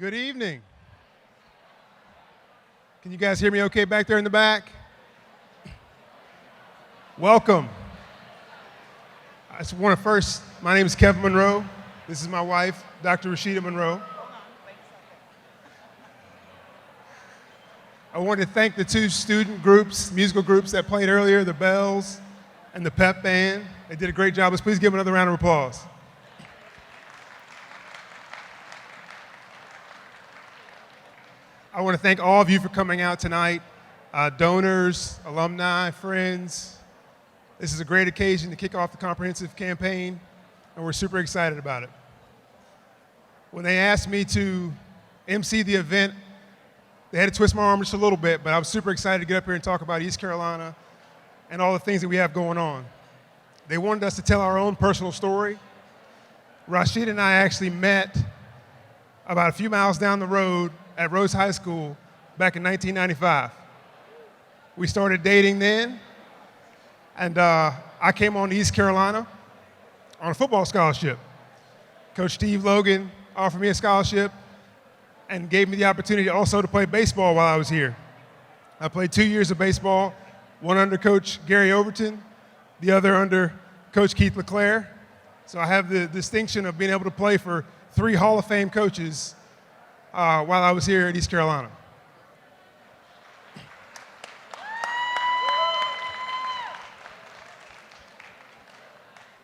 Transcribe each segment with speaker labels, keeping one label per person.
Speaker 1: Good evening. Can you guys hear me okay back there in the back? Welcome. I just want to first, my name is Kevin Monroe. This is my wife, Dr. Rasheeda Monroe. I want to thank the two student groups, musical groups that played earlier, the Bells and the Pep Band. They did a great job. Let's please give them another round of applause. I want to thank all of you for coming out tonight, donors, alumni, friends. This is a great occasion to kick off the Comprehensive Campaign, and we're super excited about it. When they asked me to MC the event, they had to twist my arm just a little bit, but I was super excited to get up here and talk about East Carolina and all the things that we have going on. They wanted us to tell our own personal story. Rasheeda and I actually met about a few miles down the road at Rose High School back in 1995. We started dating then, and I came on to East Carolina on a football scholarship. Coach Steve Logan offered me a scholarship and gave me the opportunity also to play baseball while I was here. I played 2 years of baseball, one under Coach Gary Overton, the other under Coach Keith LeClaire. So I have the distinction of being able to play for 3 Hall of Fame coaches while I was here at East Carolina.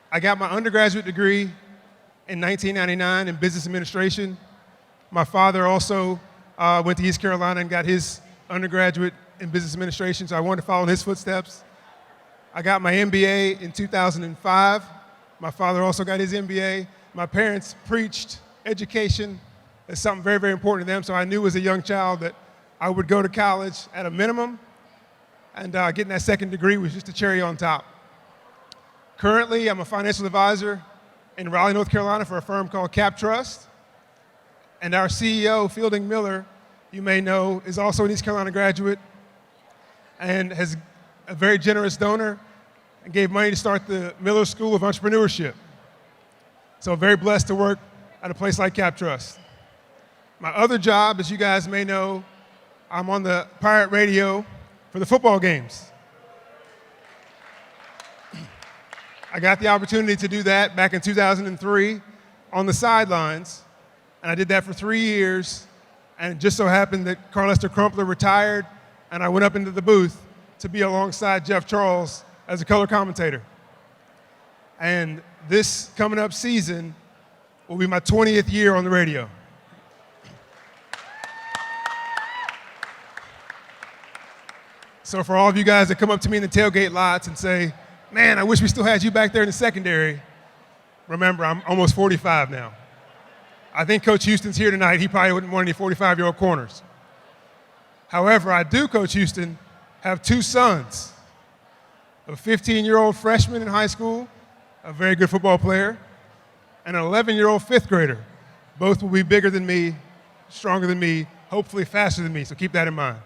Speaker 1: I got my undergraduate degree in 1999 in business administration. My father also went to East Carolina and got his undergraduate in business administration, so I wanted to follow in his footsteps. I got my MBA in 2005. My father also got his MBA. My parents preached education as something very, very important to them, so I knew as a young child that I would go to college at a minimum, and getting that second degree was just a cherry on top. Currently, I'm a financial advisor in Raleigh, North Carolina for a firm called Cap Trust, and our CEO, Fielding Miller, you may know, is also an East Carolina graduate and has a very generous donor and gave money to start the Miller School of Entrepreneurship. So very blessed to work at a place like Cap Trust. My other job, as you guys may know, I'm on the pirate radio for the football games. I got the opportunity to do that back in 2003 on the sidelines, and I did that for 3 years, and it just so happened that Carlester Crumpler retired, and I went up into the booth to be alongside Jeff Charles as a color commentator. And this coming up season will be my 20th year on the radio. So for all of you guys that come up to me in the tailgate lots and say, man, I wish we still had you back there in the secondary, remember, I'm almost 45 now. I think Coach Houston's here tonight. He probably wouldn't want any 45-year-old corners. However, I do, Coach Houston, have 2 sons, a 15-year-old freshman in high school, a very good football player, and an 11-year-old 5th grader. Both will be bigger than me, stronger than me, hopefully faster than me, so keep that in mind.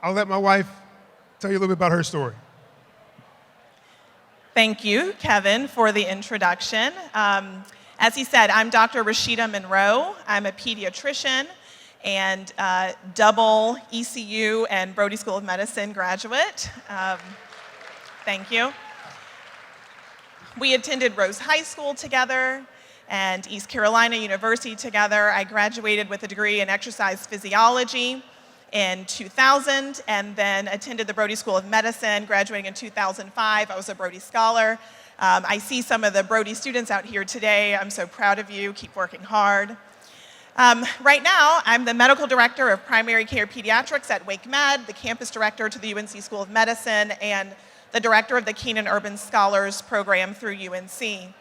Speaker 1: I'll let my wife tell you a little bit about her story.
Speaker 2: Thank you, Kevin, for the introduction. As he said, I'm Dr. Rasheeda Monroe. I'm a pediatrician and double ECU and Brody School of Medicine graduate. Thank you. We attended Rose High School together and East Carolina University together. I graduated with a degree in exercise physiology in 2000 and then attended the Brody School of Medicine, graduating in 2005. I was a Brody Scholar. I see some of the Brody students out here today. I'm so proud of you. Keep working hard. Right now, I'm the Medical Director of Primary Care Pediatrics at Wake Med, the Campus Director to the UNC School of Medicine, and the Director of the Keenan Urban Scholars Program through UNC.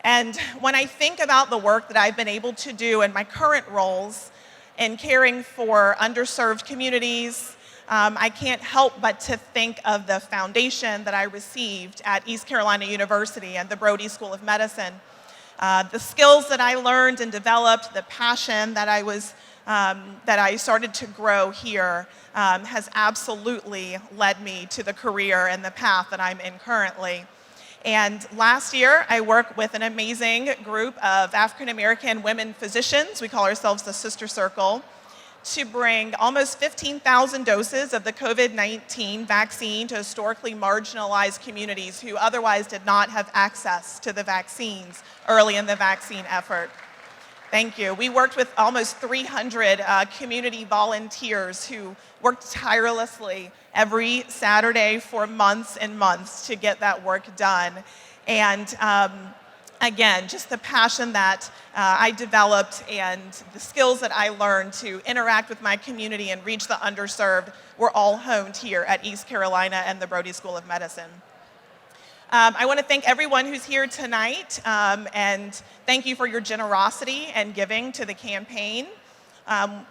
Speaker 2: And when I think about the work that I've been able to do in my current roles in caring for underserved communities, I can't help but to think of the foundation that I received at East Carolina University and the Brody School of Medicine. The skills that I learned and developed, the passion that I started to grow here has absolutely led me to the career and the path that I'm in currently. And last year, I worked with an amazing group of African American women physicians, we call ourselves the Sister Circle, to bring almost 15,000 doses of the COVID-19 vaccine to historically marginalized communities who otherwise did not have access to the vaccines early in the vaccine effort. Thank you. We worked with almost 300 community volunteers who worked tirelessly every Saturday for months and months to get that work done. And again, just the passion that I developed and the skills that I learned to interact with my community and reach the underserved were all honed here at East Carolina and the Brody School of Medicine. I want to thank everyone who's here tonight, and thank you for your generosity and giving to the campaign.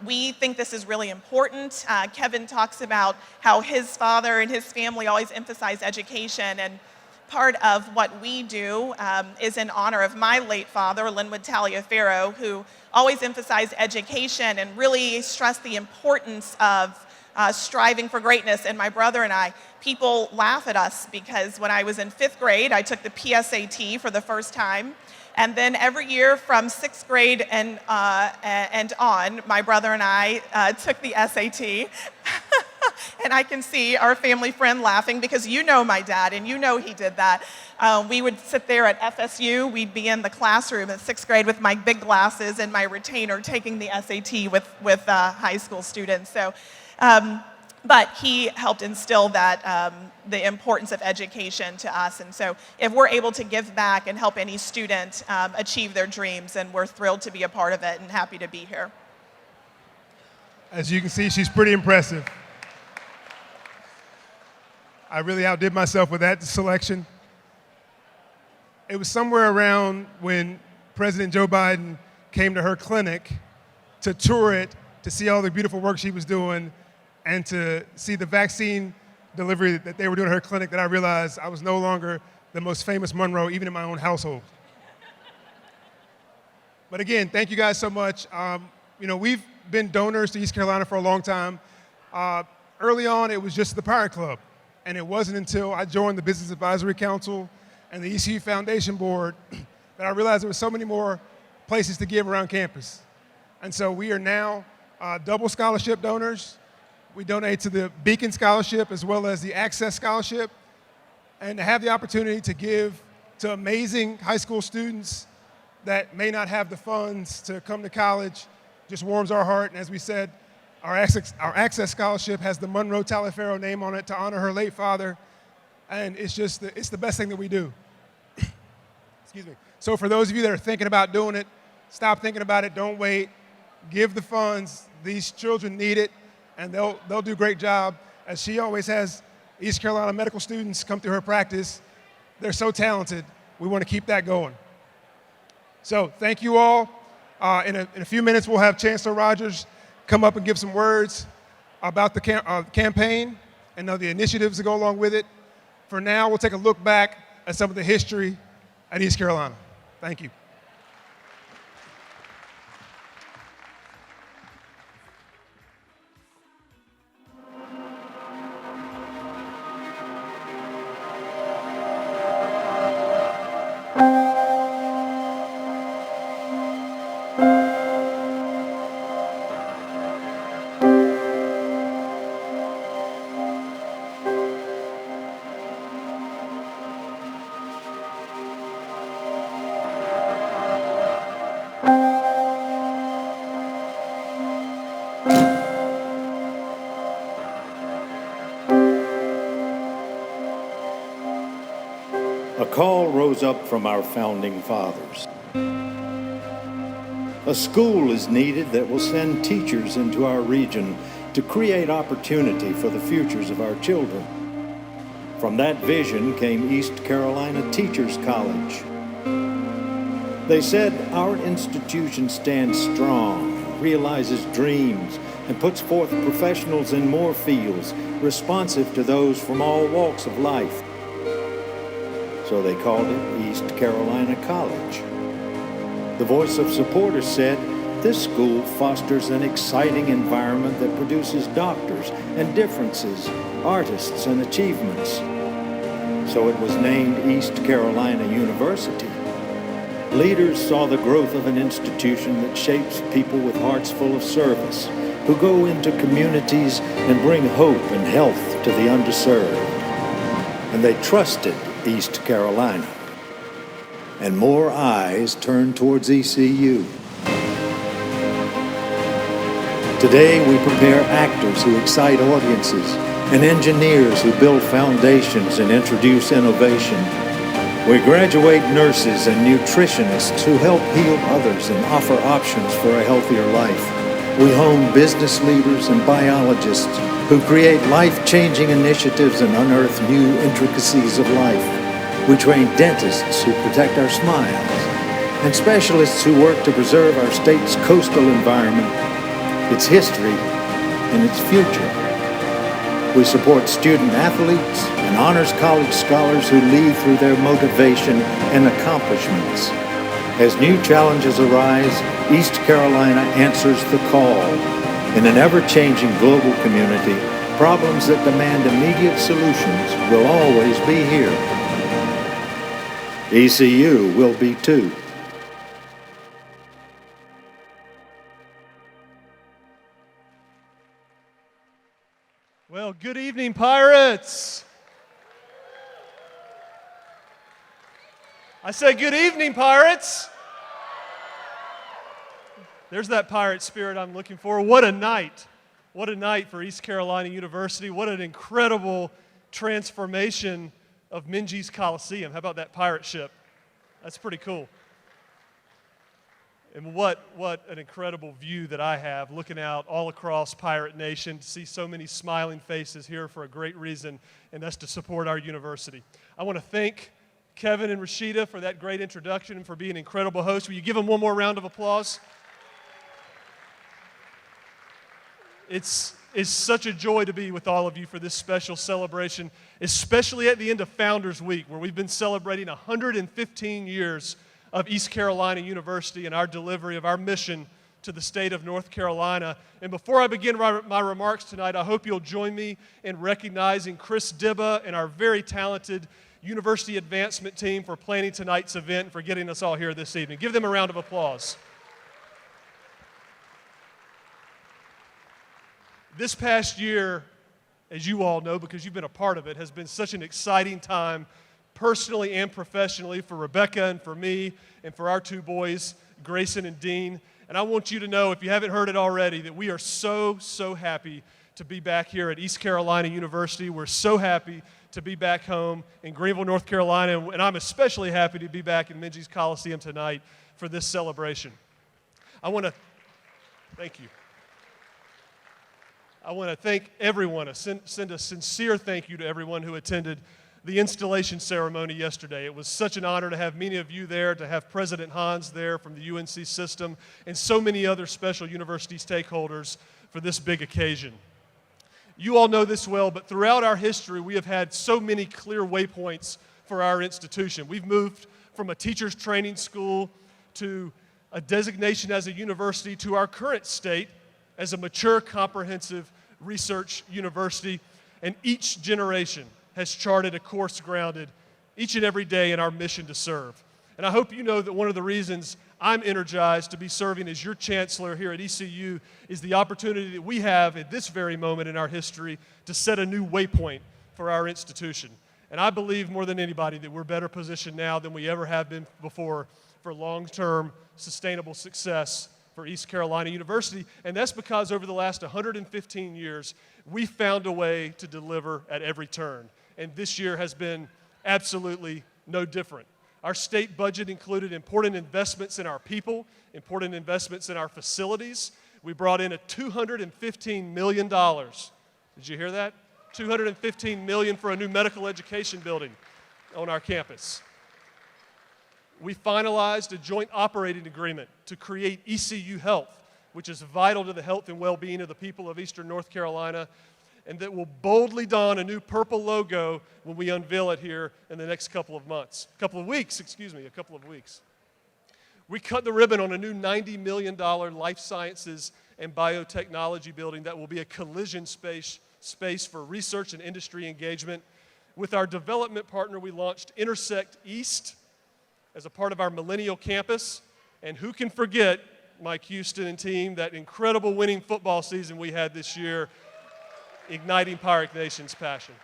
Speaker 2: We think this is really important. Kevin talks about how his father and his family always emphasize education, and part of what we do is in honor of my late father, Linwood Taliaferro, who always emphasized education and really stressed the importance of striving for greatness. And my brother and I, people laugh at us because when I was in 5th grade, I took the PSAT for the first time. And then every year from 6th grade and on, my brother and I took the SAT. And I can see our family friend laughing because you know my dad and you know he did that. We would sit there at FSU. We'd be in the classroom in 6th grade with my big glasses and my retainer taking the SAT with high school students. So, but he helped instill that the importance of education to us. And so if we're able to give back and help any student achieve their dreams, then we're thrilled to be a part of it and happy to be here.
Speaker 1: As you can see, she's pretty impressive. I really outdid myself with that selection. It was somewhere around when President Joe Biden came to her clinic to tour it, to see all the beautiful work she was doing, and to see the vaccine delivery that they were doing at her clinic, that I realized I was no longer the most famous Monroe, even in my own household. But again, thank you guys so much. We've been donors to East Carolina for a long time. Early on, it was just the Pirate Club. And it wasn't until I joined the Business Advisory Council and the ECU Foundation Board that I realized there were so many more places to give around campus. And so we are now double scholarship donors. We donate to the Beacon Scholarship as well as the Access Scholarship. And to have the opportunity to give to amazing high school students that may not have the funds to come to college just warms our heart. And as we said, our Access Scholarship has the Monroe Taliaferro name on it to honor her late father. And it's just, it's the best thing that we do. Excuse me. So for those of you that are thinking about doing it, stop thinking about it, don't wait. Give the funds. These children need it, and they'll do a great job. As she always has East Carolina medical students come through her practice. They're so talented. We want to keep that going. So thank you all. In a few minutes, we'll have Chancellor Rogers come up and give some words about the campaign and the initiatives that go along with it. For now, we'll take a look back at some of the history at East Carolina. Thank you.
Speaker 3: A call rose up from our founding fathers. A school is needed that will send teachers into our region to create opportunity for the futures of our children. From that vision came East Carolina Teachers College. They said, our institution stands strong, realizes dreams, and puts forth professionals in more fields, responsive to those from all walks of life. So they called it East Carolina College. The voice of supporters said, this school fosters an exciting environment that produces doctors and differences, artists and achievements. so it was named East Carolina University. Leaders saw the growth of an institution that shapes people with hearts full of service, who go into communities and bring hope and health to the underserved. And they trusted East Carolina. And more eyes turned towards ECU. Today we prepare actors who excite audiences and engineers who build foundations and introduce innovation. We graduate nurses and nutritionists who help heal others and offer options for a healthier life. We hone business leaders and biologists who create life-changing initiatives and unearth new intricacies of life. We train dentists who protect our smiles and specialists who work to preserve our state's coastal environment, its history, and its future. We support student athletes and honors college scholars who lead through their motivation and accomplishments. As new challenges arise, East Carolina answers the call. In an ever-changing global community, problems that demand immediate solutions will always be here. ECU will be too.
Speaker 4: Well, good evening, Pirates. I said good evening, Pirates. There's that pirate spirit I'm looking for. What a night. What a night for East Carolina University. What an incredible transformation of Minges Coliseum. How about that pirate ship? That's pretty cool. And what an incredible view that I have looking out all across Pirate Nation to see so many smiling faces here for a great reason, and that's to support our university. I want to thank Kevin and Rasheeda for that great introduction and for being incredible hosts. Will you give them one more round of applause? It's such a joy to be with all of you for this special celebration, especially at the end of Founders Week, where we've been celebrating 115 years of East Carolina University and our delivery of our mission to the state of North Carolina. And before I begin my remarks tonight, I hope you'll join me in recognizing Chris Dyba and our very talented University Advancement team for planning tonight's event and for getting us all here this evening. Give them a round of applause. This past year, as you all know, because you've been a part of it, has been such an exciting time personally and professionally for Rebecca and for me and for our two boys, Grayson and Dean. And I want you to know, if you haven't heard it already, that we are so happy to be back here at East Carolina University. We're so happy to be back home in Greenville, North Carolina, and I'm especially happy to be back in Minges Coliseum tonight for this celebration. Thank you. I want to thank everyone, send a sincere thank you to everyone who attended the installation ceremony yesterday. It was such an honor to have many of you there, to have President Hans there from the UNC system, and so many other special university stakeholders for this big occasion. You all know this well, but throughout our history, we have had so many clear waypoints for our institution. We've moved from a teacher's training school to a designation as a university to our current state as a mature, comprehensive research university, and each generation has charted a course grounded each and every day in our mission to serve. And I hope you know that one of the reasons I'm energized to be serving as your chancellor here at ECU is the opportunity that we have at this very moment in our history to set a new waypoint for our institution. And I believe more than anybody that we're better positioned now than we ever have been before for long-term sustainable success for East Carolina University, and that's because over the last 115 years, we found a way to deliver at every turn, and this year has been absolutely no different. Our state budget included important investments in our people, important investments in our facilities. We brought in a $215 million. Did you hear that? $215 million for a new medical education building on our campus. We finalized a joint operating agreement to create ECU Health, which is vital to the health and well-being of the people of Eastern North Carolina, and that will boldly don a new purple logo when we unveil it here in the next couple of weeks. We cut the ribbon on a new $90 million life sciences and biotechnology building that will be a collision space for research and industry engagement. With our development partner, we launched Intersect East as a part of our Millennial Campus. And who can forget, Mike Houston and team, that incredible winning football season we had this year, igniting Pirate Nation's passion.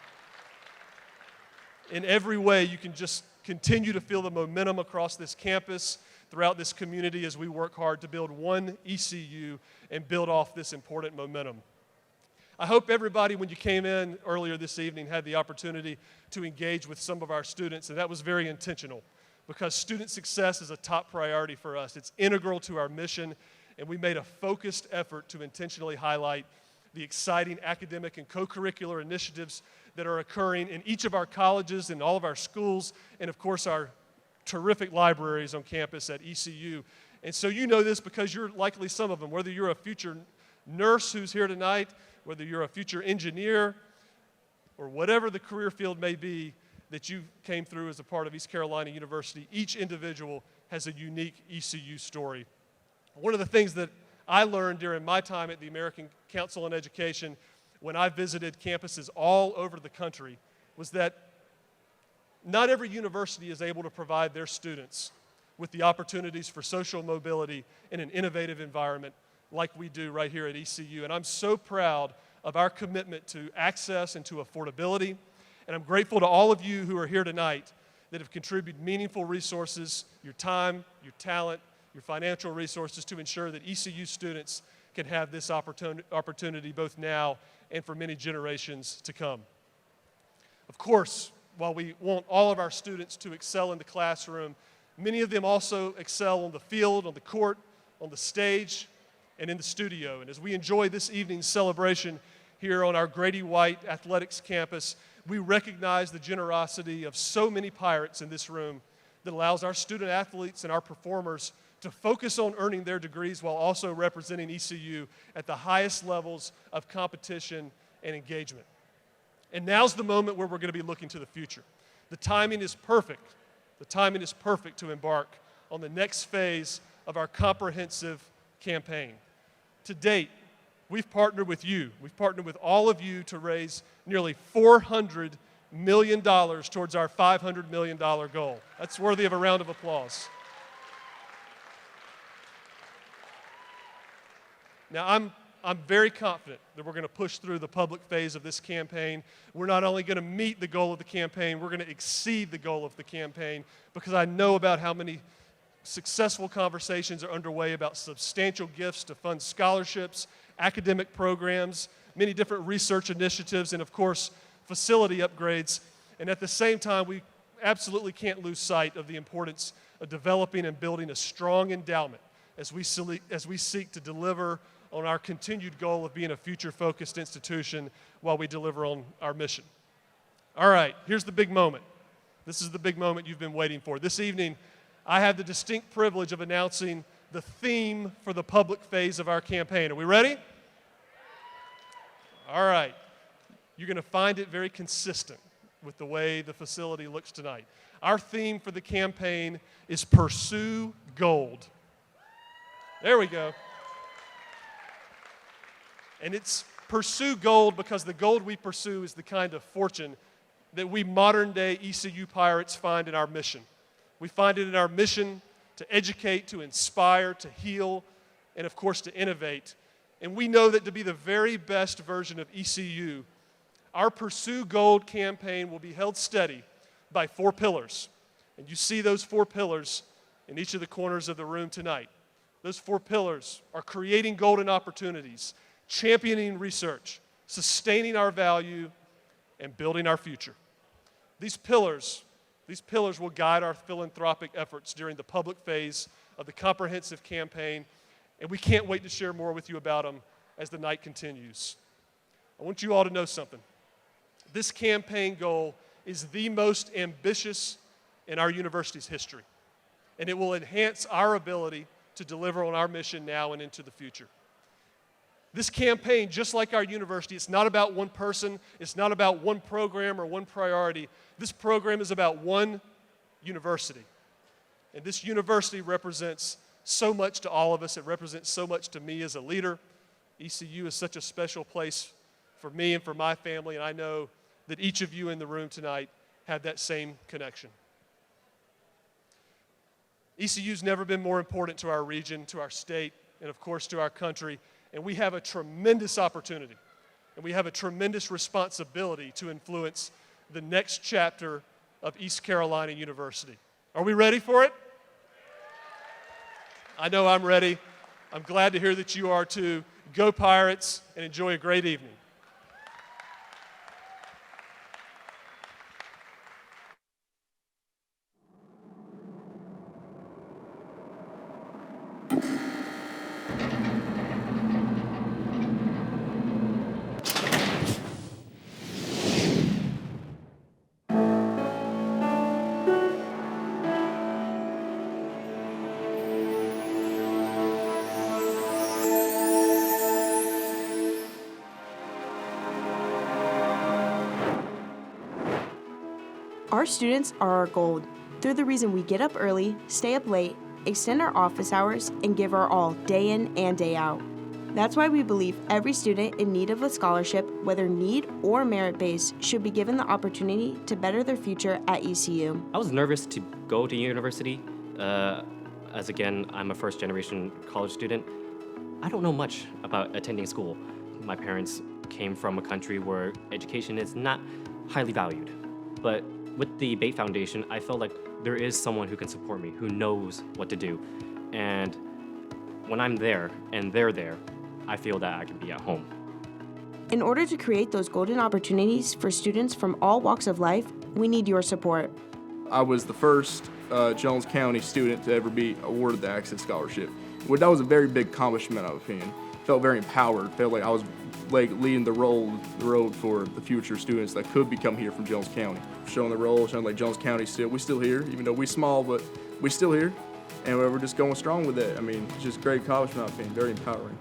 Speaker 4: In every way, you can just continue to feel the momentum across this campus, throughout this community as we work hard to build one ECU and build off this important momentum. I hope everybody, when you came in earlier this evening, had the opportunity to engage with some of our students, and that was very intentional because student success is a top priority for us. It's integral to our mission, and we made a focused effort to intentionally highlight the exciting academic and co-curricular initiatives that are occurring in each of our colleges and all of our schools, and of course our terrific libraries on campus at ECU. And so you know this because you're likely some of them, whether you're a future nurse who's here tonight, whether you're a future engineer, or whatever the career field may be that you came through as a part of East Carolina University, each individual has a unique ECU story. One of the things that I learned during my time at the American Council on Education when I visited campuses all over the country was that not every university is able to provide their students with the opportunities for social mobility in an innovative environment like we do right here at ECU. And I'm so proud of our commitment to access and to affordability. And I'm grateful to all of you who are here tonight that have contributed meaningful resources, your time, your talent, your financial resources to ensure that ECU students can have this opportunity both now and for many generations to come. Of course, while we want all of our students to excel in the classroom, many of them also excel on the field, on the court, on the stage, and in the studio. And as we enjoy this evening's celebration here on our Grady White Athletics campus, we recognize the generosity of so many Pirates in this room that allows our student athletes and our performers to focus on earning their degrees while also representing ECU at the highest levels of competition and engagement. And now's the moment where we're going to be looking to the future. The timing is perfect. The timing is perfect to embark on the next phase of our comprehensive campaign. To date, we've partnered with you. We've partnered with all of you to raise nearly $400 million towards our $500 million goal. That's worthy of a round of applause. Now, I'm very confident that we're going to push through the public phase of this campaign. We're not only going to meet the goal of the campaign, we're going to exceed the goal of the campaign because I know about how many successful conversations are underway about substantial gifts to fund scholarships, academic programs, many different research initiatives, and of course, facility upgrades. And at the same time, we absolutely can't lose sight of the importance of developing and building a strong endowment as we seek to deliver on our continued goal of being a future-focused institution while we deliver on our mission. All right, here's the big moment. This is the big moment you've been waiting for. This evening, I have the distinct privilege of announcing the theme for the public phase of our campaign. Are we ready? All right. You're going to find it very consistent with the way the facility looks tonight. Our theme for the campaign is Pursue Gold. There we go. And it's pursue gold because the gold we pursue is the kind of fortune that we modern-day ECU Pirates find in our mission. We find it in our mission to educate, to inspire, to heal, and of course to innovate. And we know that to be the very best version of ECU, our Pursue Gold campaign will be held steady by 4 pillars. And you see those 4 pillars in each of the corners of the room tonight. Those 4 pillars are creating golden opportunities, championing research, sustaining our value, and building our future. These pillars will guide our philanthropic efforts during the public phase of the comprehensive campaign, and we can't wait to share more with you about them as the night continues. I want you all to know something. This campaign goal is the most ambitious in our university's history, and it will enhance our ability to deliver on our mission now and into the future. This campaign, just like our university, it's not about one person, it's not about one program or one priority. This program is about one university. And this university represents so much to all of us. It represents so much to me as a leader. ECU is such a special place for me and for my family, and I know that each of you in the room tonight had that same connection. ECU's never been more important to our region, to our state, and of course to our country, and we have a tremendous opportunity, and we have a tremendous responsibility to influence the next chapter of East Carolina University. Are we ready for it? I know I'm ready. I'm glad to hear that you are too. Go Pirates, and enjoy a great evening.
Speaker 5: Our students are our gold. They're the reason we get up early, stay up late, extend our office hours, and give our all day in and day out. That's why we believe every student in need of a scholarship, whether need or merit-based, should be given the opportunity to better their future at ECU.
Speaker 6: I was nervous to go to university, as again, I'm a first-generation college student. I don't know much about attending school. My parents came from a country where education is not highly valued. But with the Bait Foundation, I felt like there is someone who can support me, who knows what to do. And when I'm there and they're there, I feel that I can be at home.
Speaker 5: In order to create those golden opportunities for students from all walks of life, we need your support.
Speaker 7: I was the first Jones County student to ever be awarded the Access Scholarship. Well, that was a very big accomplishment, in my opinion. Felt very empowered. Felt like I was leading the road for the future students that could become here from Jones County. Showing the role, showing like Jones County we're still here, even though we're small, but we're still here. And we're just going strong with it. I mean, it's just a great accomplishment, in my opinion, very empowering.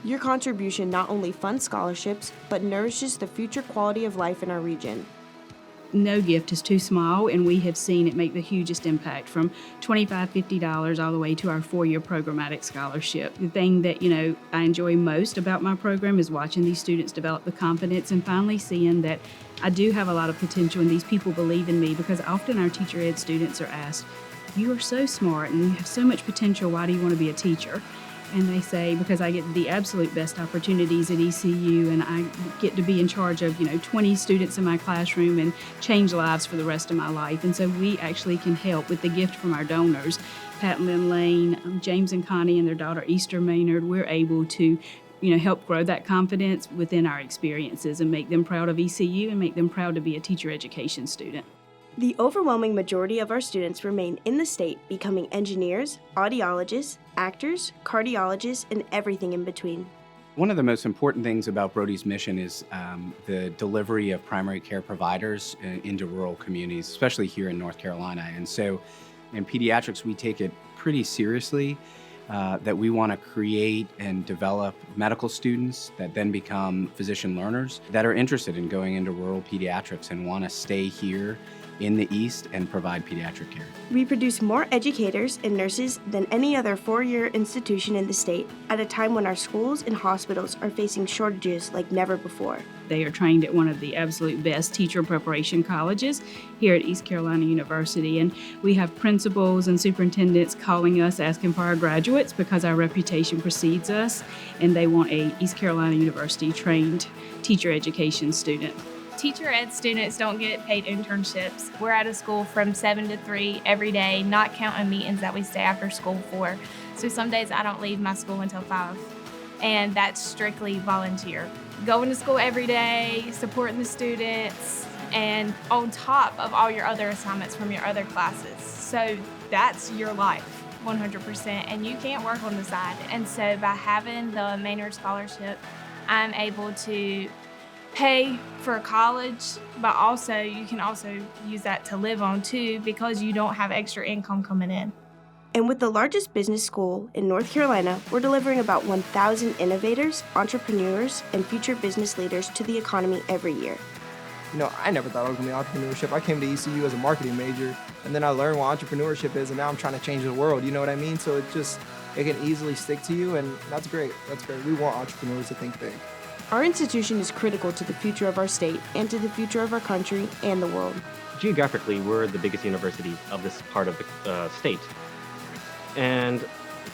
Speaker 5: Your contribution not only funds scholarships, but nourishes the future quality of life in our region.
Speaker 8: No gift is too small, and we have seen it make the hugest impact, from $25, $50 all the way to our 4-year programmatic scholarship. The thing that, I enjoy most about my program is watching these students develop the confidence and finally seeing that I do have a lot of potential and these people believe in me, because often our teacher ed students are asked, "You are so smart and you have so much potential, why do you want to be a teacher?" And they say, because I get the absolute best opportunities at ECU and I get to be in charge of, 20 students in my classroom and change lives for the rest of my life. And so we actually can help with the gift from our donors, Pat and Lynn Lane, James and Connie and their daughter Easter Maynard. We're able to, help grow that confidence within our experiences and make them proud of ECU and make them proud to be a teacher education student.
Speaker 5: The overwhelming majority of our students remain in the state, becoming engineers, audiologists, actors, cardiologists, and everything in between.
Speaker 9: One of the most important things about Brody's mission is the delivery of primary care providers into rural communities, especially here in North Carolina. And so in pediatrics, we take it pretty seriously that we want to create and develop medical students that then become physician learners that are interested in going into rural pediatrics and want to stay here in the East and provide pediatric care.
Speaker 5: We produce more educators and nurses than any other 4-year institution in the state at a time when our schools and hospitals are facing shortages like never before.
Speaker 8: They are trained at one of the absolute best teacher preparation colleges here at East Carolina University. And we have principals and superintendents calling us, asking for our graduates because our reputation precedes us, and they want a East Carolina University trained teacher education student.
Speaker 10: Teacher ed students don't get paid internships. We're out of school from 7 to 3 every day, not counting meetings that we stay after school for. So some days I don't leave my school until 5, and that's strictly volunteer. Going to school every day, supporting the students, and on top of all your other assignments from your other classes. So that's your life, 100%, and you can't work on the side. And so by having the Maynard Scholarship, I'm able to pay for college, but also you can also use that to live on too, because you don't have extra income coming in.
Speaker 5: And with the largest business school in North Carolina, we're delivering about 1,000 innovators, entrepreneurs, and future business leaders to the economy every year.
Speaker 11: I never thought I was going to be entrepreneurship. I came to ECU as a marketing major, and then I learned what entrepreneurship is, and now I'm trying to change the world, you know what I mean? So it can easily stick to you, and that's great. That's great. We want entrepreneurs to think big.
Speaker 5: Our institution is critical to the future of our state and to the future of our country and the world.
Speaker 6: Geographically, we're the biggest university of this part of the state. And,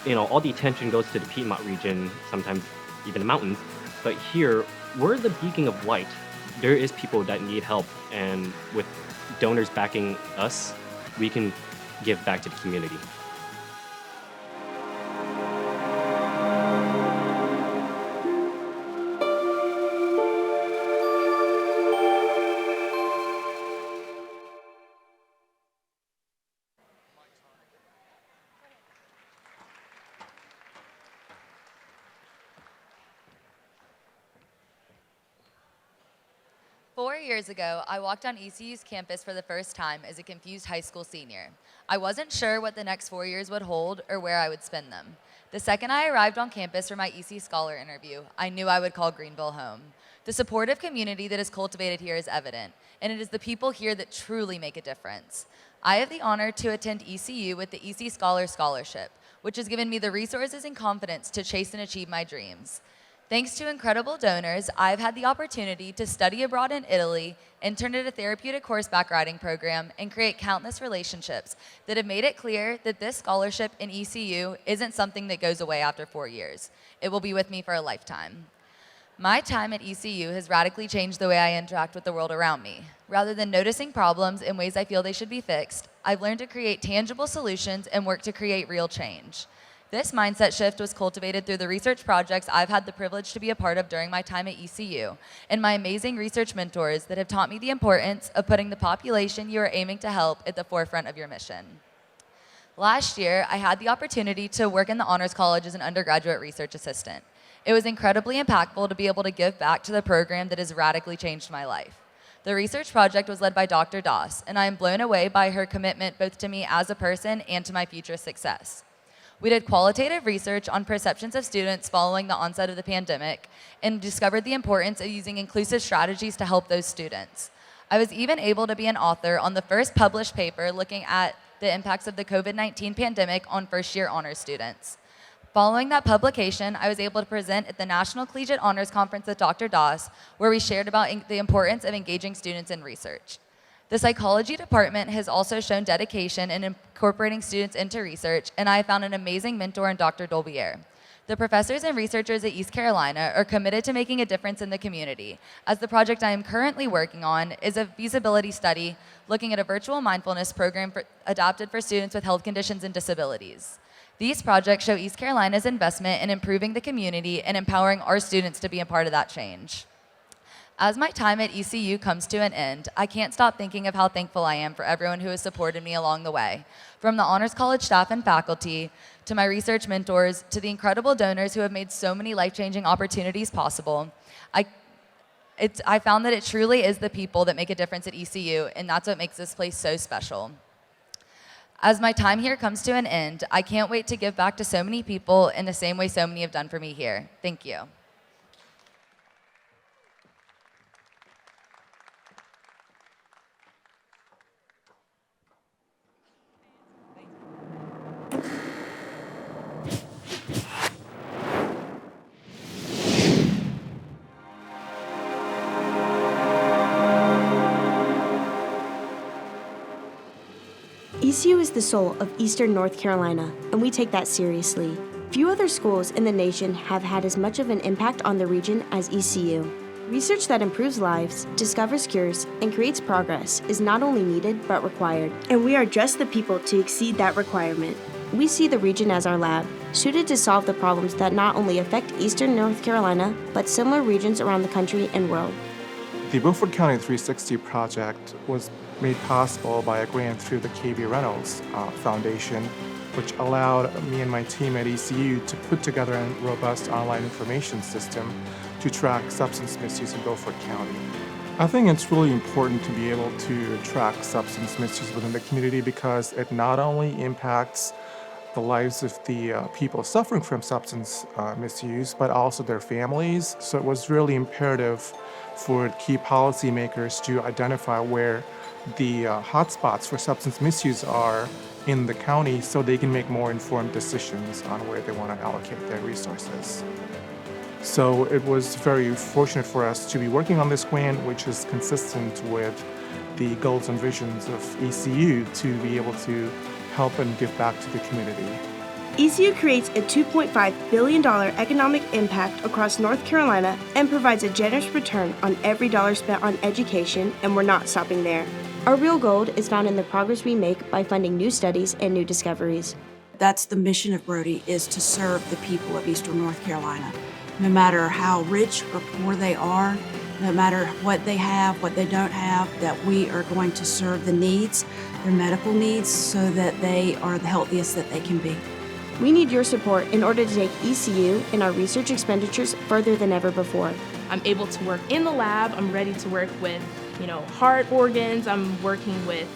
Speaker 6: all the attention goes to the Piedmont region, sometimes even the mountains. But here, we're the beacon of light. There is people that need help, and with donors backing us, we can give back to the community.
Speaker 12: Four years ago, I walked on ECU's campus for the first time as a confused high school senior. I wasn't sure what the next 4 years would hold or where I would spend them. The second I arrived on campus for my EC Scholar interview, I knew I would call Greenville home. The supportive community that is cultivated here is evident, and it is the people here that truly make a difference. I have the honor to attend ECU with the EC Scholar Scholarship, which has given me the resources and confidence to chase and achieve my dreams. Thanks to incredible donors, I've had the opportunity to study abroad in Italy, intern at a therapeutic horseback riding program, and create countless relationships that have made it clear that this scholarship in ECU isn't something that goes away after 4 years. It will be with me for a lifetime. My time at ECU has radically changed the way I interact with the world around me. Rather than noticing problems in ways I feel they should be fixed, I've learned to create tangible solutions and work to create real change. This mindset shift was cultivated through the research projects I've had the privilege to be a part of during my time at ECU, and my amazing research mentors that have taught me the importance of putting the population you are aiming to help at the forefront of your mission. Last year, I had the opportunity to work in the Honors College as an undergraduate research assistant. It was incredibly impactful to be able to give back to the program that has radically changed my life. The research project was led by Dr. Doss, and I am blown away by her commitment both to me as a person and to my future success. We did qualitative research on perceptions of students following the onset of the pandemic and discovered the importance of using inclusive strategies to help those students. I was even able to be an author on the first published paper looking at the impacts of the COVID-19 pandemic on first-year honors students. Following that publication, I was able to present at the National Collegiate Honors Conference with Dr. Doss, where we shared about the importance of engaging students in research. The psychology department has also shown dedication in incorporating students into research, and I have found an amazing mentor in Dr. Dolbier. The professors and researchers at East Carolina are committed to making a difference in the community, as the project I am currently working on is a feasibility study looking at a virtual mindfulness program adapted for students with health conditions and disabilities. These projects show East Carolina's investment in improving the community and empowering our students to be a part of that change. As my time at ECU comes to an end, I can't stop thinking of how thankful I am for everyone who has supported me along the way, from the Honors College staff and faculty, to my research mentors, to the incredible donors who have made so many life-changing opportunities possible. I found that it truly is the people that make a difference at ECU, and that's what makes this place so special. As my time here comes to an end, I can't wait to give back to so many people in the same way so many have done for me here. Thank you.
Speaker 5: ECU is the soul of Eastern North Carolina, and we take that seriously. Few other schools in the nation have had as much of an impact on the region as ECU. Research that improves lives, discovers cures, and creates progress is not only needed but required, and we are just the people to exceed that requirement. We see the region as our lab, suited to solve the problems that not only affect Eastern North Carolina, but similar regions around the country and world.
Speaker 13: The Beaufort County 360 project was made possible by a grant through the KB Reynolds Foundation, which allowed me and my team at ECU to put together a robust online information system to track substance misuse in Beaufort County. I think it's really important to be able to track substance misuse within the community because it not only impacts the lives of the people suffering from substance misuse, but also their families. So it was really imperative for key policymakers to identify where the hotspots for substance misuse are in the county so they can make more informed decisions on where they want to allocate their resources. So it was very fortunate for us to be working on this grant, which is consistent with the goals and visions of ECU to be able to help and give back to the community.
Speaker 5: ECU creates a $2.5 billion economic impact across North Carolina and provides a generous return on every dollar spent on education, and we're not stopping there. Our real gold is found in the progress we make by funding new studies and new discoveries.
Speaker 14: That's the mission of Brody, is to serve the people of Eastern North Carolina. No matter how rich or poor they are, no matter what they have, what they don't have, that we are going to serve the needs, their medical needs, so that they are the healthiest that they can be.
Speaker 5: We need your support in order to take ECU and our research expenditures further than ever before.
Speaker 15: I'm able to work in the lab. I'm ready to work with, heart organs. I'm working with,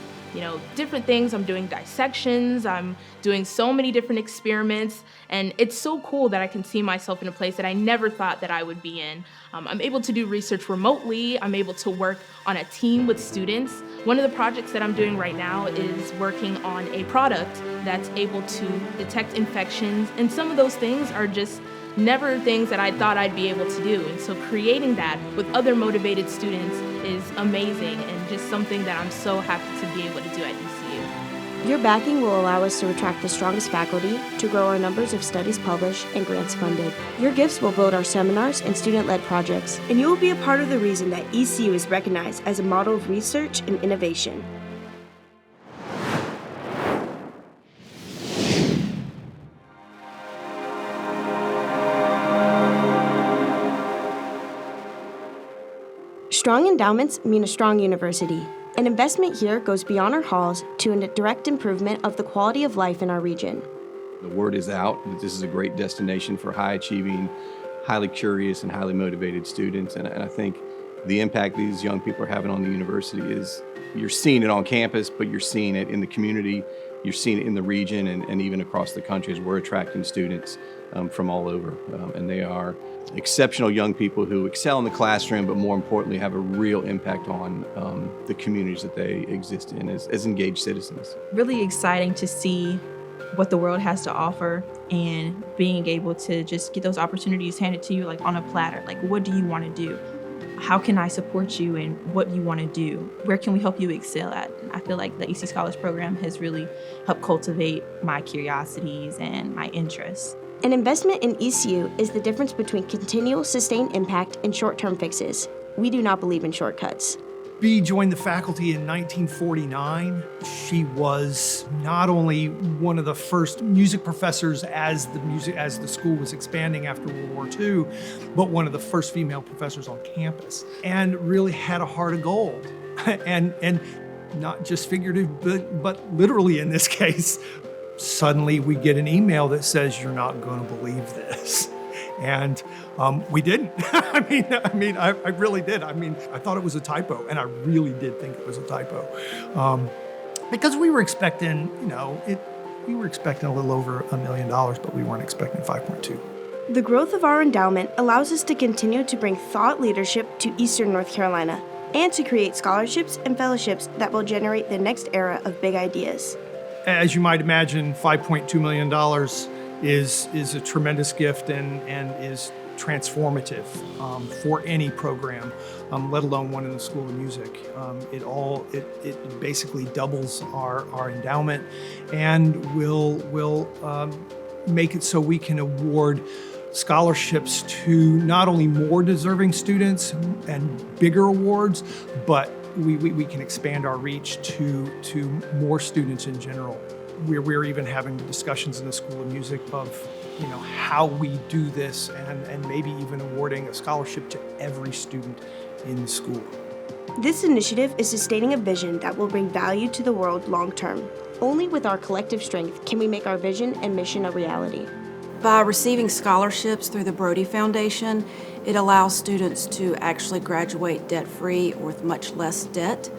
Speaker 15: different things. I'm doing dissections. I'm doing so many different experiments. And it's so cool that I can see myself in a place that I never thought that I would be in. I'm able to do research remotely. I'm able to work on a team with students. One of the projects that I'm doing right now is working on a product that's able to detect infections. And some of those things are just never things that I thought I'd be able to do. And so creating that with other motivated students is amazing and just something that I'm so happy to be able to do at ECU.
Speaker 5: Your backing will allow us to attract the strongest faculty, to grow our numbers of studies published and grants funded. Your gifts will build our seminars and student-led projects, and you will be a part of the reason that ECU is recognized as a model of research and innovation. Strong endowments mean a strong university. An investment here goes beyond our halls to a direct improvement of the quality of life in our region.
Speaker 16: The word is out that this is a great destination for high-achieving, highly curious, and highly motivated students. And I think the impact these young people are having on the university is, you're seeing it on campus, but you're seeing it in the community, you're seeing it in the region, and even across the country as we're attracting students from all over. And they are exceptional young people who excel in the classroom, but more importantly have a real impact on the communities that they exist in as engaged citizens.
Speaker 17: Really exciting to see what the world has to offer and being able to just get those opportunities handed to you like on a platter. Like, what do you want to do? How can I support you in what you want to do? Where can we help you excel at? I feel like the EC Scholars Program has really helped cultivate my curiosities and my interests.
Speaker 5: An investment in ECU is the difference between continual sustained impact and short-term fixes. We do not believe in shortcuts.
Speaker 18: Bea joined the faculty in 1949. She was not only one of the first music professors as the school was expanding after World War II, but one of the first female professors on campus, and really had a heart of gold. and not just figurative, but literally in this case. Suddenly we get an email that says, "You're not going to believe this." And we didn't. I really did. I thought it was a typo, and I really did think it was a typo. Because we were expecting, we were expecting a little over $1 million, but we weren't expecting 5.2.
Speaker 5: The growth of our endowment allows us to continue to bring thought leadership to Eastern North Carolina and to create scholarships and fellowships that will generate the next era of big ideas.
Speaker 18: As you might imagine, $5.2 million is a tremendous gift and is transformative for any program, let alone one in the School of Music. It basically doubles our endowment and will make it so we can award scholarships to not only more deserving students and bigger awards, but we can expand our reach to more students in general. We're even having discussions in the School of Music of how we do this and maybe even awarding a scholarship to every student in the school.
Speaker 5: This initiative is sustaining a vision that will bring value to the world long term. Only with our collective strength can we make our vision and mission a reality.
Speaker 14: By receiving scholarships through the Brody Foundation, it allows students to actually graduate debt-free or with much less debt.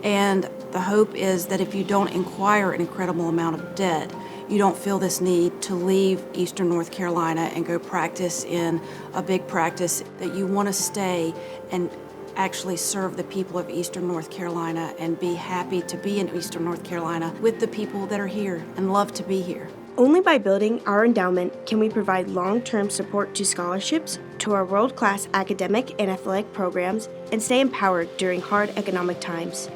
Speaker 14: And the hope is that if you don't acquire an incredible amount of debt, you don't feel this need to leave Eastern North Carolina and go practice in a big practice, that you want to stay and actually serve the people of Eastern North Carolina and be happy to be in Eastern North Carolina with the people that are here and love to be here.
Speaker 5: Only by building our endowment can we provide long-term support to scholarships, to our world-class academic and athletic programs, and stay empowered during hard economic times.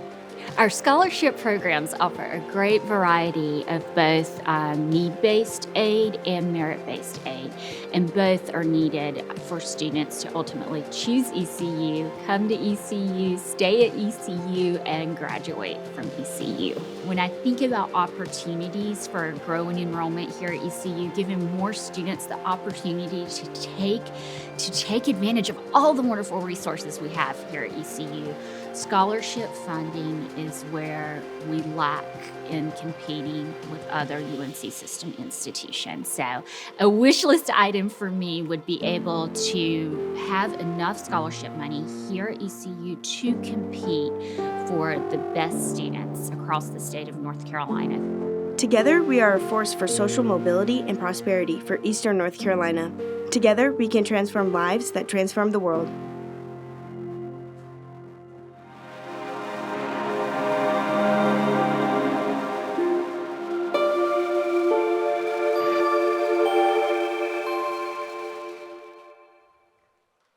Speaker 19: Our scholarship programs offer a great variety of both need-based aid and merit-based aid, and both are needed for students to ultimately choose ECU, come to ECU, stay at ECU, and graduate from ECU. When I think about opportunities for growing enrollment here at ECU, giving more students the opportunity to take advantage of all the wonderful resources we have here at ECU, scholarship funding is where we lack in competing with other UNC system institutions. So a wish list item for me would be able to have enough scholarship money here at ECU to compete for the best students across the state of North Carolina.
Speaker 5: Together, we are a force for social mobility and prosperity for Eastern North Carolina. Together, we can transform lives that transform the world.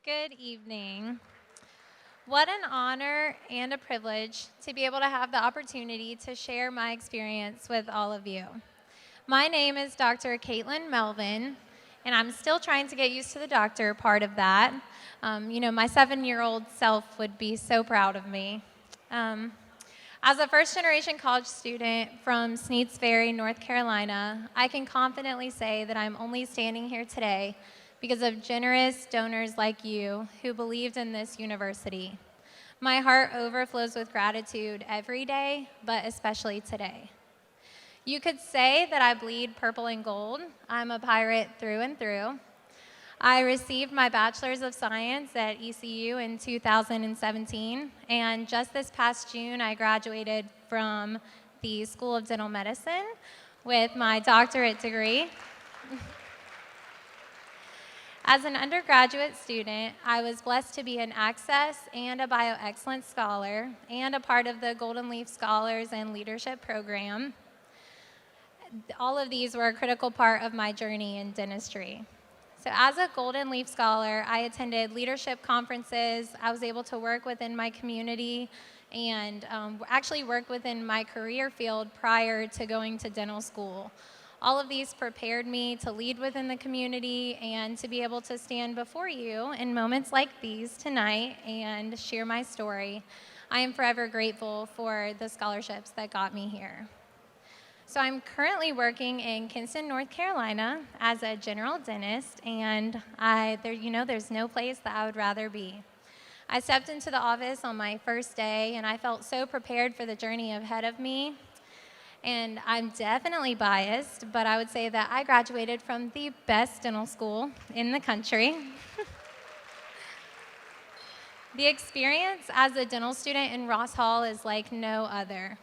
Speaker 20: Good evening. What an honor and a privilege to be able to have the opportunity to share my experience with all of you. My name is Dr. Caitlin Melvin, and I'm still trying to get used to the doctor part of that. My 7-year-old self would be so proud of me. As a first-generation college student from Sneads Ferry, North Carolina, I can confidently say that I'm only standing here today because of generous donors like you who believed in this university. My heart overflows with gratitude every day, but especially today. You could say that I bleed purple and gold. I'm a pirate through and through. I received my Bachelor's of Science at ECU in 2017, and just this past June, I graduated from the School of Dental Medicine with my doctorate degree. As an undergraduate student, I was blessed to be an Access and a BioExcellence Scholar and a part of the Golden Leaf Scholars and Leadership Program. All of these were a critical part of my journey in dentistry. So as a Golden Leaf Scholar, I attended leadership conferences. I was able to work within my community and actually work within my career field prior to going to dental school. All of these prepared me to lead within the community and to be able to stand before you in moments like these tonight and share my story. I am forever grateful for the scholarships that got me here. So I'm currently working in Kinston, North Carolina as a general dentist, and there's no place that I would rather be. I stepped into the office on my first day, and I felt so prepared for the journey ahead of me. And I'm definitely biased, but I would say that I graduated from the best dental school in the country. The experience as a dental student in Ross Hall is like no other.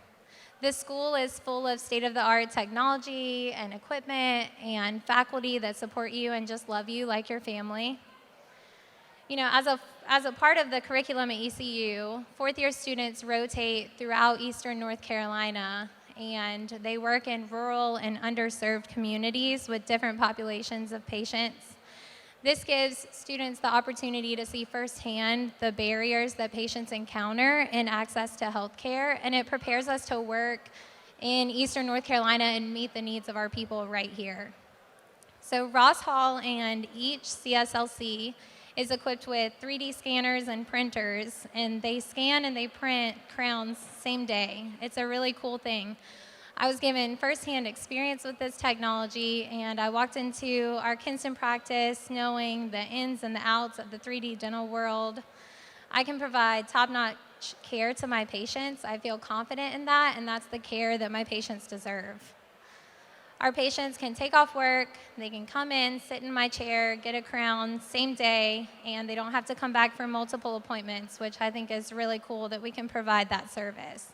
Speaker 20: This school is full of state-of-the-art technology and equipment and faculty that support you and just love you like your family. As a part of the curriculum at ECU, fourth-year students rotate throughout Eastern North Carolina, and they work in rural and underserved communities with different populations of patients. This gives students the opportunity to see firsthand the barriers that patients encounter in access to health care, and it prepares us to work in Eastern North Carolina and meet the needs of our people right here. So Ross Hall and each CSLC is equipped with 3D scanners and printers, and they scan and they print crowns same day. It's a really cool thing. I was given firsthand experience with this technology, and I walked into our Kinston practice knowing the ins and the outs of the 3D dental world. I can provide top-notch care to my patients. I feel confident in that, and that's the care that my patients deserve. Our patients can take off work, they can come in, sit in my chair, get a crown same day, and they don't have to come back for multiple appointments, which I think is really cool that we can provide that service.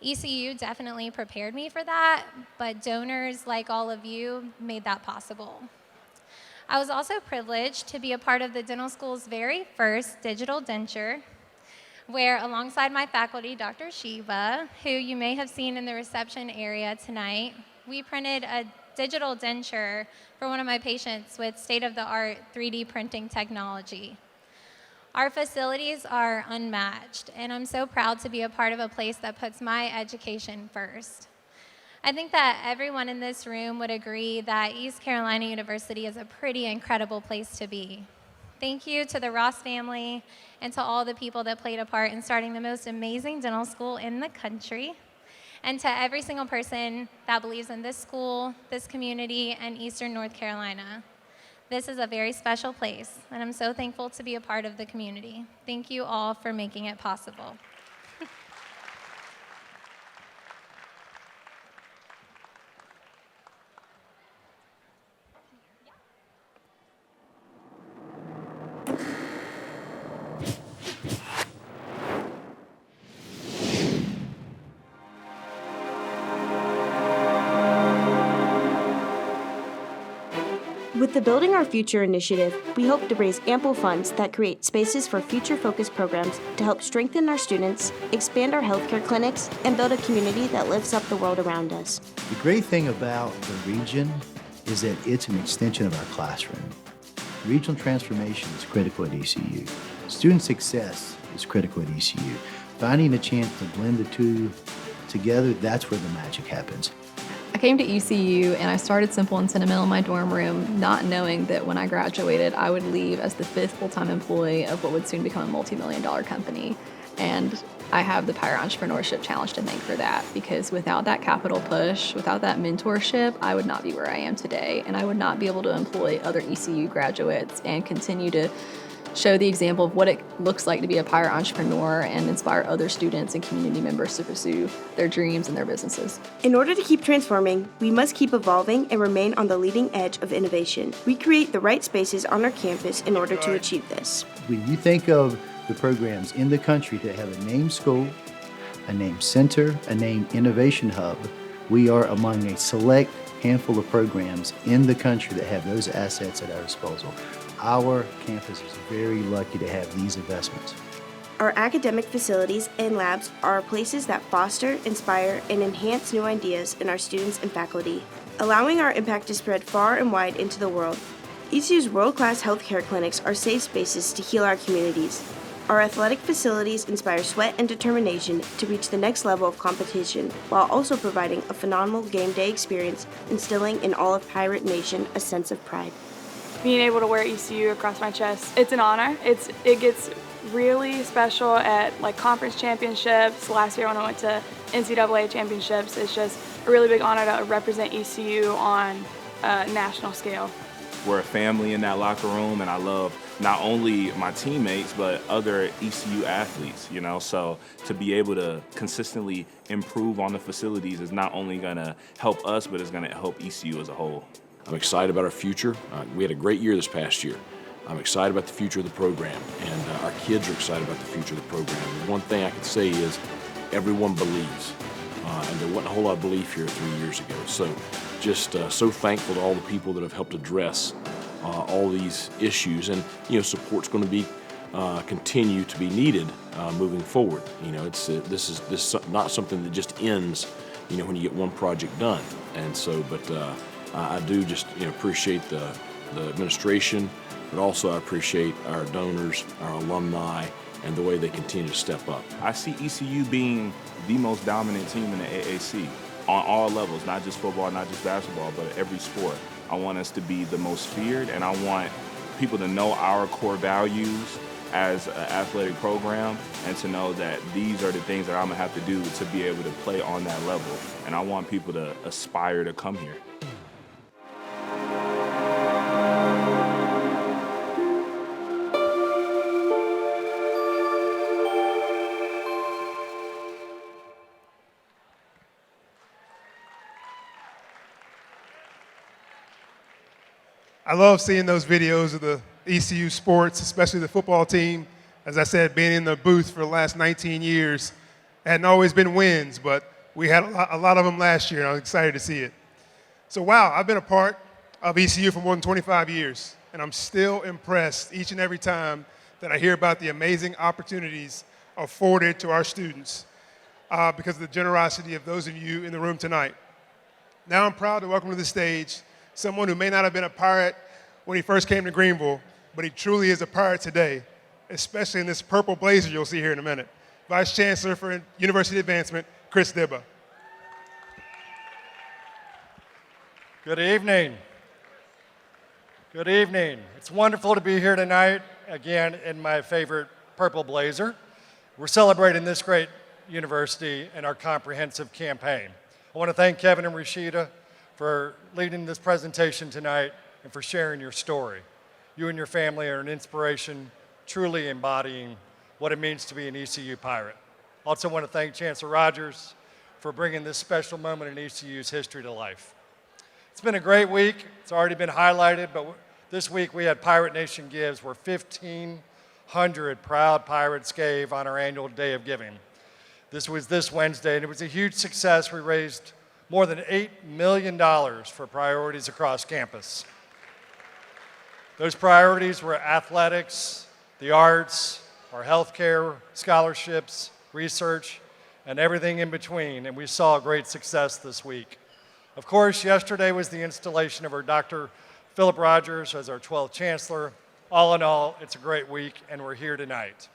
Speaker 20: ECU definitely prepared me for that, but donors like all of you made that possible. I was also privileged to be a part of the dental school's very first digital denture, where alongside my faculty, Dr. Sheba, who you may have seen in the reception area tonight, we printed a digital denture for one of my patients with state-of-the-art 3D printing technology. Our facilities are unmatched, and I'm so proud to be a part of a place that puts my education first. I think that everyone in this room would agree that East Carolina University is a pretty incredible place to be. Thank you to the Ross family and to all the people that played a part in starting the most amazing dental school in the country, and to every single person that believes in this school, this community, and Eastern North Carolina. This is a very special place, and I'm so thankful to be a part of the community. Thank you all for making it possible.
Speaker 5: With the Building Our Future initiative, we hope to raise ample funds that create spaces for future-focused programs to help strengthen our students, expand our healthcare clinics, and build a community that lifts up the world around us.
Speaker 21: The great thing about the region is that it's an extension of our classroom. Regional transformation is critical at ECU. Student success is critical at ECU. Finding a chance to blend the two together, that's where the magic happens.
Speaker 22: I came to ECU and I started simple and sentimental in my dorm room, not knowing that when I graduated, I would leave as the 5th full-time employee of what would soon become a multi-million-dollar company. And I have the Pirate Entrepreneurship Challenge to thank for that, because without that capital push, without that mentorship, I would not be where I am today. And I would not be able to employ other ECU graduates and continue to show the example of what it looks like to be a pirate entrepreneur and inspire other students and community members to pursue their dreams and their businesses.
Speaker 5: In order to keep transforming, we must keep evolving and remain on the leading edge of innovation. We create the right spaces on our campus in order to achieve this.
Speaker 21: When you think of the programs in the country that have a named school, a named center, a named innovation hub, we are among a select handful of programs in the country that have those assets at our disposal. Our campus is very lucky to have these investments.
Speaker 5: Our academic facilities and labs are places that foster, inspire, and enhance new ideas in our students and faculty, allowing our impact to spread far and wide into the world. ECU's world-class healthcare clinics are safe spaces to heal our communities. Our athletic facilities inspire sweat and determination to reach the next level of competition, while also providing a phenomenal game day experience, instilling in all of Pirate Nation a sense of pride.
Speaker 23: Being able to wear ECU across my chest, it's an honor. It gets really special at like conference championships. Last year when I went to NCAA championships, it's just a really big honor to represent ECU on a national scale.
Speaker 24: We're a family in that locker room, and I love not only my teammates, but other ECU athletes, you know? So to be able to consistently improve on the facilities is not only gonna help us, but it's gonna help ECU as a whole.
Speaker 25: I'm excited about our future. We had a great year this past year. I'm excited about the future of the program, and our kids are excited about the future of the program. And one thing I can say is everyone believes, and there wasn't a whole lot of belief here 3 years ago. So just so thankful to all the people that have helped address all these issues, and support's going to be continue to be needed moving forward. This is not something that just ends when you get one project done. And so, but I do just appreciate the administration, but also I appreciate our donors, our alumni, and the way they continue to step up.
Speaker 24: I see ECU being the most dominant team in the AAC on all levels, not just football, not just basketball, but every sport. I want us to be the most feared, and I want people to know our core values as an athletic program, and to know that these are the things that I'm gonna have to do to be able to play on that level. And I want people to aspire to come here.
Speaker 1: I love seeing those videos of the ECU sports, especially the football team. As I said, being in the booth for the last 19 years, hadn't always been wins, but we had a lot of them last year, and I was excited to see it. So wow, I've been a part of ECU for more than 25 years, and I'm still impressed each and every time that I hear about the amazing opportunities afforded to our students because of the generosity of those of you in the room tonight. Now I'm proud to welcome to the stage someone who may not have been a pirate when he first came to Greenville, but he truly is a pirate today, especially in this purple blazer you'll see here in a minute. Vice Chancellor for University Advancement, Chris Dyba.
Speaker 2: Good evening. Good evening. It's wonderful to be here tonight, again, in my favorite purple blazer. We're celebrating this great university and our comprehensive campaign. I want to thank Kevin and Rasheeda for leading this presentation tonight and for sharing your story. You and your family are an inspiration, truly embodying what it means to be an ECU pirate. Also want to thank Chancellor Rogers for bringing this special moment in ECU's history to life. It's been a great week. It's already been highlighted, but this week we had Pirate Nation Gives, where 1,500 proud pirates gave on our annual Day of Giving. This was this Wednesday, and it was a huge success. We raised more than $8 million for priorities across campus. Those priorities were athletics, the arts, our healthcare, scholarships, research, and everything in between, and we saw great success this week. Of course, yesterday was the installation of our Dr. Philip Rogers as our 12th Chancellor. All in all, it's a great week, and we're here tonight.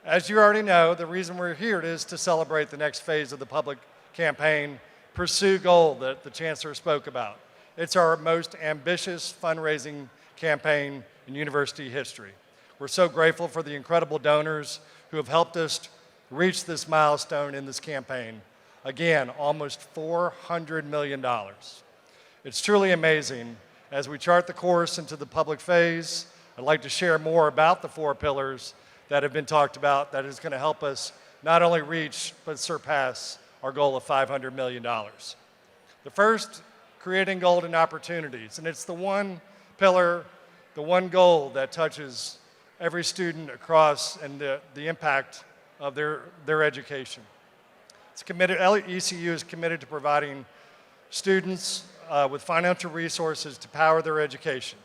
Speaker 2: As you already know, the reason we're here is to celebrate the next phase of the public campaign, Pursue Gold, that the Chancellor spoke about. It's our most ambitious fundraising campaign in university history. We're so grateful for the incredible donors who have helped us reach this milestone in this campaign. Again, almost $400 million. It's truly amazing. As we chart the course into the public phase, I'd like to share more about the 4 pillars that have been talked about that is going to help us not only reach but surpass our goal of $500 million. The first, creating golden opportunities, and it's the one pillar, the one goal that touches every student across and the impact of their education. It's committed, ECU is committed to providing students with financial resources to power their education.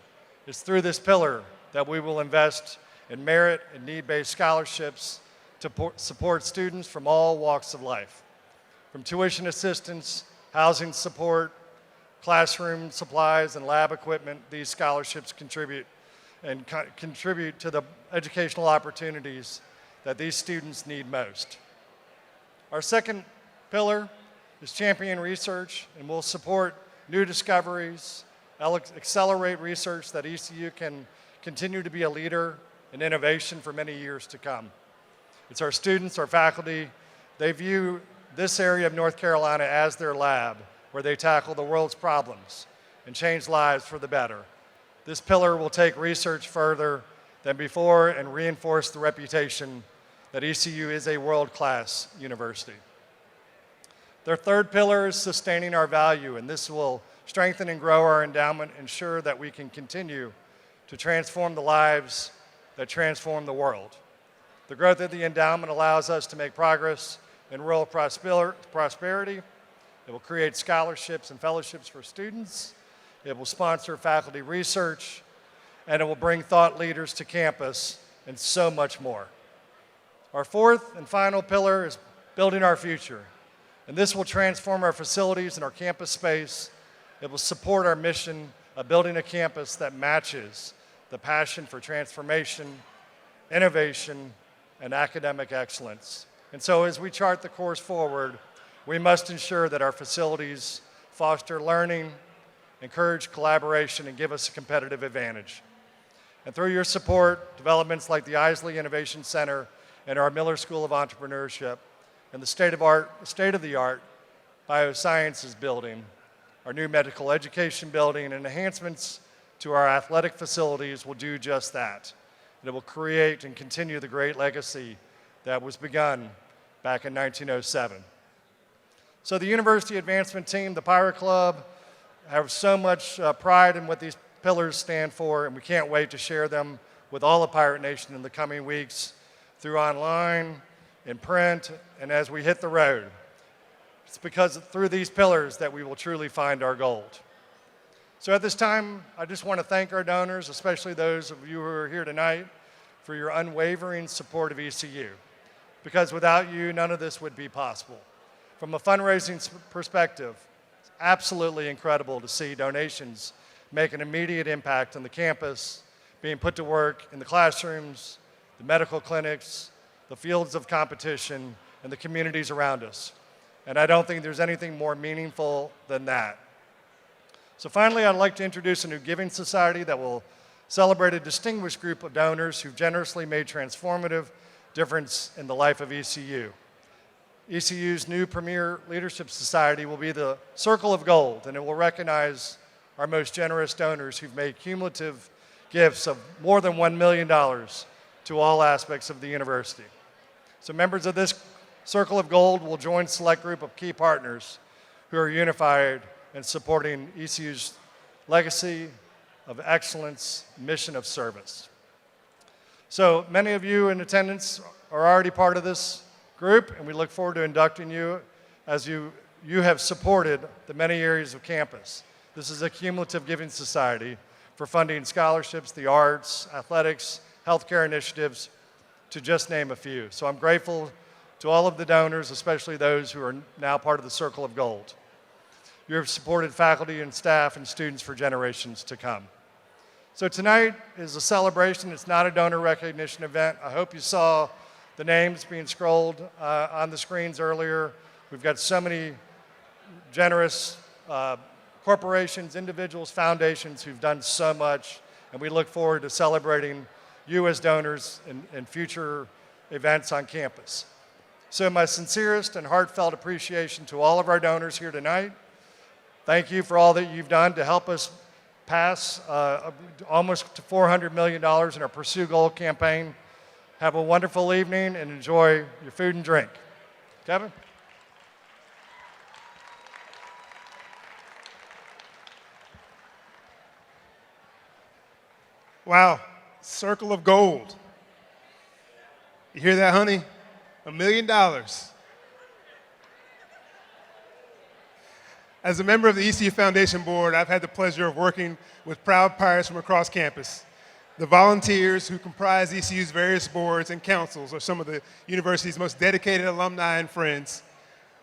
Speaker 2: It's through this pillar that we will invest in merit and need-based scholarships to support students from all walks of life. From tuition assistance, housing support, classroom supplies, and lab equipment, these scholarships contribute to the educational opportunities that these students need most. Our second pillar is champion research, and we'll support new discoveries, accelerate research that ECU can continue to be a leader in innovation for many years to come. It's our students, our faculty, they view this area of North Carolina as their lab, where they tackle the world's problems and change lives for the better. This pillar will take research further than before and reinforce the reputation that ECU is a world-class university. Their third pillar is sustaining our value, and this will strengthen and grow our endowment, ensure that we can continue to transform the lives that transform the world. The growth of the endowment allows us to make progress in rural prosperity. It will create scholarships and fellowships for students. It will sponsor faculty research, and it will bring thought leaders to campus, and so much more. Our fourth and final pillar is building our future, and this will transform our facilities and our campus space. It will support our mission of building a campus that matches the passion for transformation, innovation, and academic excellence. And so as we chart the course forward, we must ensure that our facilities foster learning, encourage collaboration, and give us a competitive advantage. And through your support, developments like the Isley Innovation Center and our Miller School of Entrepreneurship and the state-of-the-art biosciences building, our new medical education building, and enhancements to our athletic facilities will do just that. And it will create and continue the great legacy that was begun back in 1907. So the University Advancement Team, the Pirate Club, have so much pride in what these pillars stand for, and we can't wait to share them with all of Pirate Nation in the coming weeks through online, in print, and as we hit the road. It's because through these pillars that we will truly find our gold. So at this time, I just want to thank our donors, especially those of you who are here tonight, for your unwavering support of ECU. Because without you, none of this would be possible. From a fundraising perspective, it's absolutely incredible to see donations make an immediate impact on the campus, being put to work in the classrooms, the medical clinics, the fields of competition, and the communities around us. And I don't think there's anything more meaningful than that. So finally, I'd like to introduce a new giving society that will celebrate a distinguished group of donors who've generously made transformative difference in the life of ECU. ECU's new premier leadership society will be the Circle of Gold, and it will recognize our most generous donors who've made cumulative gifts of more than $1 million to all aspects of the university. So members of this Circle of Gold will join a select group of key partners who are unified in supporting ECU's legacy of excellence, mission of service. So many of you in attendance are already part of this group, and we look forward to inducting you as you have supported the many areas of campus. This is a cumulative giving society for funding scholarships, the arts, athletics, healthcare initiatives, to just name a few. So I'm grateful to all of the donors, especially those who are now part of the Circle of Gold. You have supported faculty and staff and students for generations to come. So tonight is a celebration. It's not a donor recognition event. I hope you saw the names being scrolled on the screens earlier. We've got so many generous corporations, individuals, foundations who've done so much, and we look forward to celebrating you as donors in future events on campus. So my sincerest and heartfelt appreciation to all of our donors here tonight. Thank you for all that you've done to help us pass almost to $400 million in our Pursue Gold campaign. Have a wonderful evening and enjoy your food and drink. Kevin?
Speaker 1: Wow, Circle of Gold. You hear that, honey? $1 million. As a member of the ECU Foundation Board, I've had the pleasure of working with proud pirates from across campus. The volunteers who comprise ECU's various boards and councils are some of the university's most dedicated alumni and friends.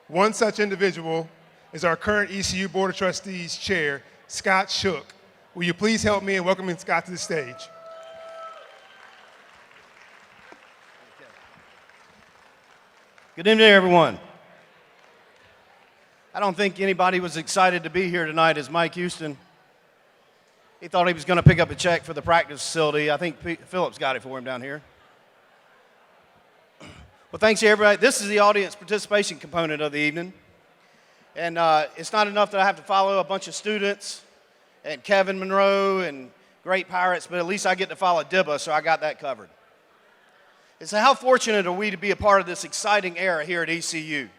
Speaker 1: One such individual is our current ECU Board of Trustees Chair, Scott Shook. Will you please help me in welcoming Scott to the stage?
Speaker 3: Good evening, everyone. I don't think anybody was excited to be here tonight as Mike Houston. He thought he was going to pick up a check for the practice facility. I think Phillips got it for him down here. Well, thanks to everybody. This is the audience participation component of the evening. And it's not enough that I have to follow a bunch of students and Kevin Monroe and great pirates, but at least I get to follow Dyba, so I got that covered. And so how fortunate are we to be a part of this exciting era here at ECU?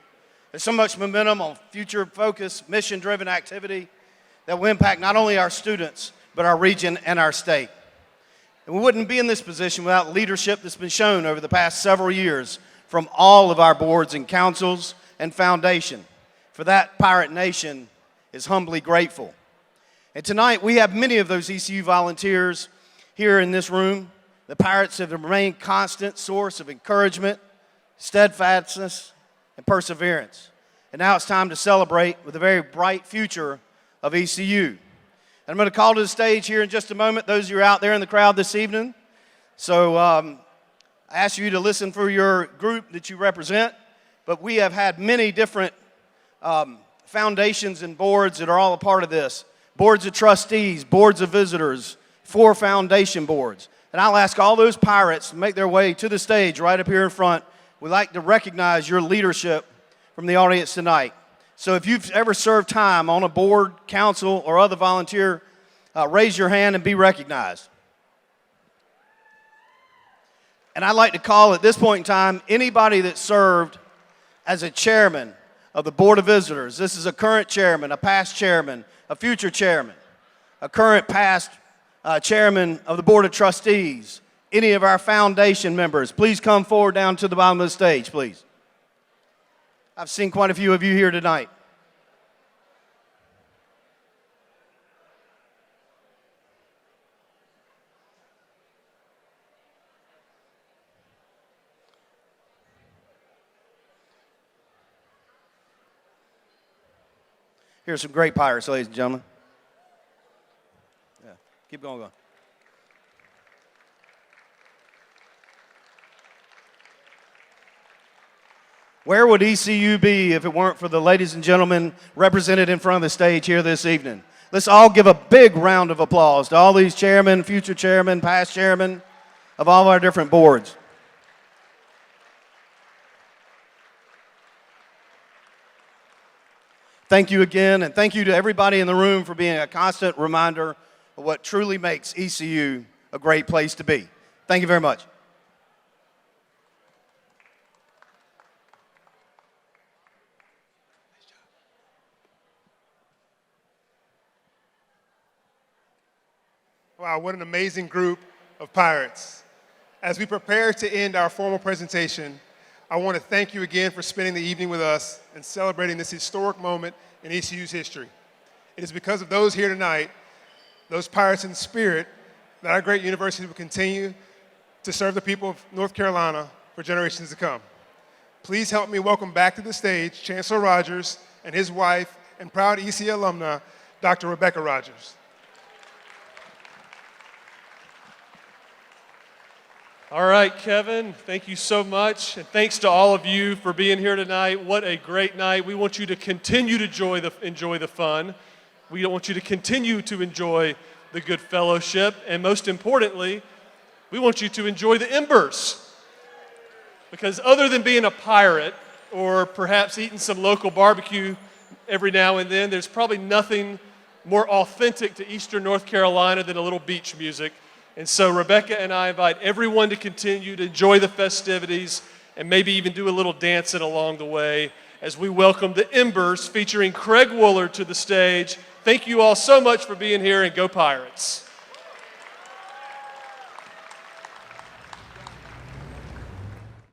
Speaker 3: There's so much momentum on future-focused, mission-driven activity that will impact not only our students, but our region and our state. And we wouldn't be in this position without leadership that's been shown over the past several years from all of our boards and councils and foundation. For that, Pirate Nation is humbly grateful. And tonight, we have many of those ECU volunteers here in this room. The Pirates have remained a constant source of encouragement, steadfastness, and perseverance. And now it's time to celebrate with a very bright future of ECU. And I'm going to call to the stage here in just a moment those of you who are out there in the crowd this evening. So I ask you to listen for your group that you represent. But we have had many different foundations and boards that are all a part of this. Boards of trustees, boards of visitors, 4 foundation boards. And I'll ask all those pirates to make their way to the stage right up here in front. We'd like to recognize your leadership from the audience tonight. So if you've ever served time on a board, council, or other volunteer, raise your hand and be recognized. And I'd like to call at this point in time anybody that served as a chairman of the Board of Visitors. This is a current chairman, a past chairman, a future chairman, a current past chairman of the Board of Trustees, any of our foundation members. Please come forward down to the bottom of the stage, please. I've seen quite a few of you here tonight. Here's some great Pirates, ladies and gentlemen. Yeah, keep going. Where would ECU be if it weren't for the ladies and gentlemen represented in front of the stage here this evening? Let's all give a big round of applause to all these chairmen, future chairmen, past chairmen of all of our different boards. Thank you again, and thank you to everybody in the room for being a constant reminder of what truly makes ECU a great place to be. Thank you very much.
Speaker 1: Wow, what an amazing group of Pirates. As we prepare to end our formal presentation, I want to thank you again for spending the evening with us and celebrating this historic moment in ECU's history. It is because of those here tonight, those Pirates in spirit, that our great university will continue to serve the people of North Carolina for generations to come. Please help me welcome back to the stage Chancellor Rogers and his wife and proud ECU alumna, Dr. Rebecca Rogers.
Speaker 4: All right, Kevin, thank you so much. And thanks to all of you for being here tonight. What a great night. We want you to continue to enjoy the fun. We want you to continue to enjoy the good fellowship. And most importantly, we want you to enjoy the embers. Because other than being a pirate or perhaps eating some local barbecue every now and then, there's probably nothing more authentic to Eastern North Carolina than a little beach music. And so Rebecca and I invite everyone to continue to enjoy the festivities and maybe even do a little dancing along the way as we welcome the Embers featuring Craig Woolard to the stage. Thank you all so much for being here, and go Pirates.